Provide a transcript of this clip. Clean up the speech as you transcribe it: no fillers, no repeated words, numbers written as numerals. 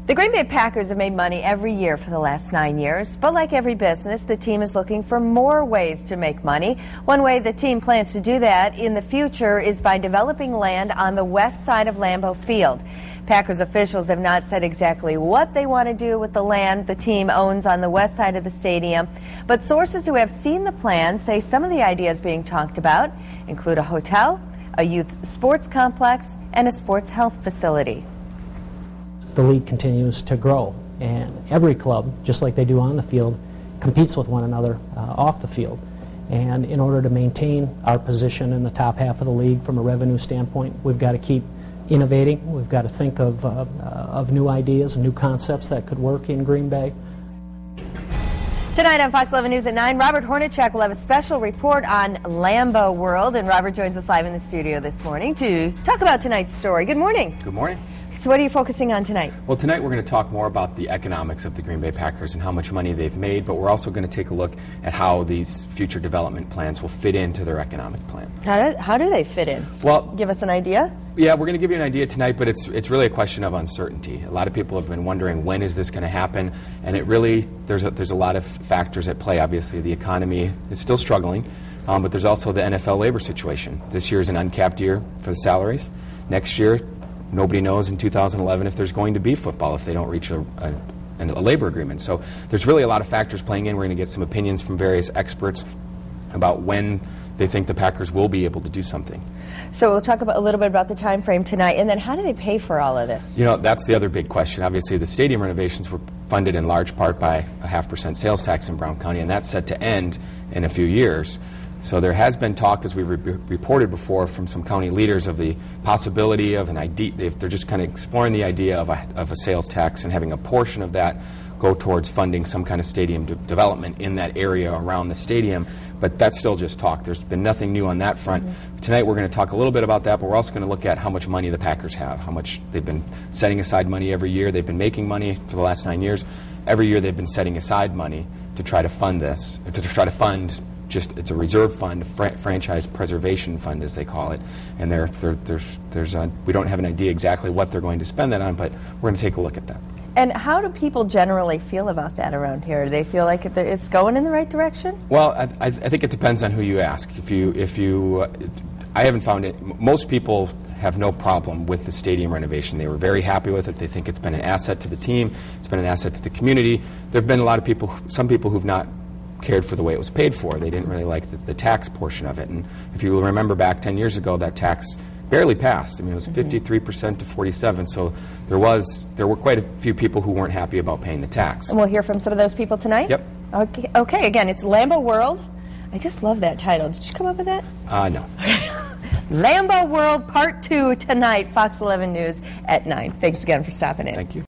The Green Bay Packers have made money every year for the last 9 years, but like every business, the team is looking for more ways to make money. One way the team plans to do that in the future is by developing land on the west side of Lambeau Field. Packers officials have not said exactly what they want to do with the land the team owns on the west side of the stadium, but sources who have seen the plan say some of the ideas being talked about include a hotel, a youth sports complex, and a sports health facility. The league continues to grow, and every club, just like they do on the field, competes with one another off the field. And in order to maintain our position in the top half of the league from a revenue standpoint, we've got to keep innovating. We've got to think of new ideas and new concepts that could work in Green Bay. Tonight on Fox 11 News at 9, Robert Hornacek will have a special report on Lambeau World, and Robert joins us live in the studio this morning to talk about tonight's story. Good morning. Good morning. So what are you focusing on tonight? Well, tonight we're going to talk more about the economics of the Green Bay Packers and how much money they've made, but we're also going to take a look at how these future development plans will fit into their economic plan. How do they fit in? Well, give us an idea? Yeah, we're going to give you an idea tonight, but it's really a question of uncertainty. A lot of people have been wondering, when is this going to happen? And it really, there's a lot of factors at play. Obviously, the economy is still struggling, but there's also the NFL labor situation. This year is an uncapped year for the salaries. Next year, nobody knows in 2011 if there's going to be football if they don't reach a labor agreement. So there's really a lot of factors playing in. We're going to get some opinions from various experts about when they think the Packers will be able to do something. So we'll talk a little bit about the time frame tonight, and then how do they pay for all of this? You know, that's the other big question. Obviously, the stadium renovations were funded in large part by a 0.5% sales tax in Brown County, and that's set to end in a few years. So there has been talk, as we've reported before, from some county leaders of the possibility of an idea. They're just kind of exploring the idea of a sales tax and having a portion of that go towards funding some kind of stadium development in that area around the stadium. But that's still just talk. There's been nothing new on that front. Mm-hmm. Tonight we're going to talk a little bit about that, but we're also going to look at how much money the Packers have, how much they've been setting aside money every year. They've been making money for the last 9 years. Every year they've been setting aside money to try to fund this, to try to fund. It's a reserve fund, a franchise preservation fund, as they call it, and we don't have an idea exactly what they're going to spend that on, but we're going to take a look at that. And how do people generally feel about that around here? Do they feel like it's going in the right direction? Well, I think it depends on who you ask. I haven't found it. Most people have no problem with the stadium renovation. They were very happy with it. They think it's been an asset to the team. It's been an asset to the community. There have been a lot of people, some people who've not cared for the way it was paid for. They didn't really like the tax portion of it. And if you remember back 10 years ago, that tax barely passed. I mean, it was 53% to 47%. So there were quite a few people who weren't happy about paying the tax. And we'll hear from some of those people tonight? Yep. Okay. Again, it's Lambeau World. I just love that title. Did you come up with that? No. Lambeau World Part 2 tonight, Fox 11 News at 9. Thanks again for stopping in. Thank you.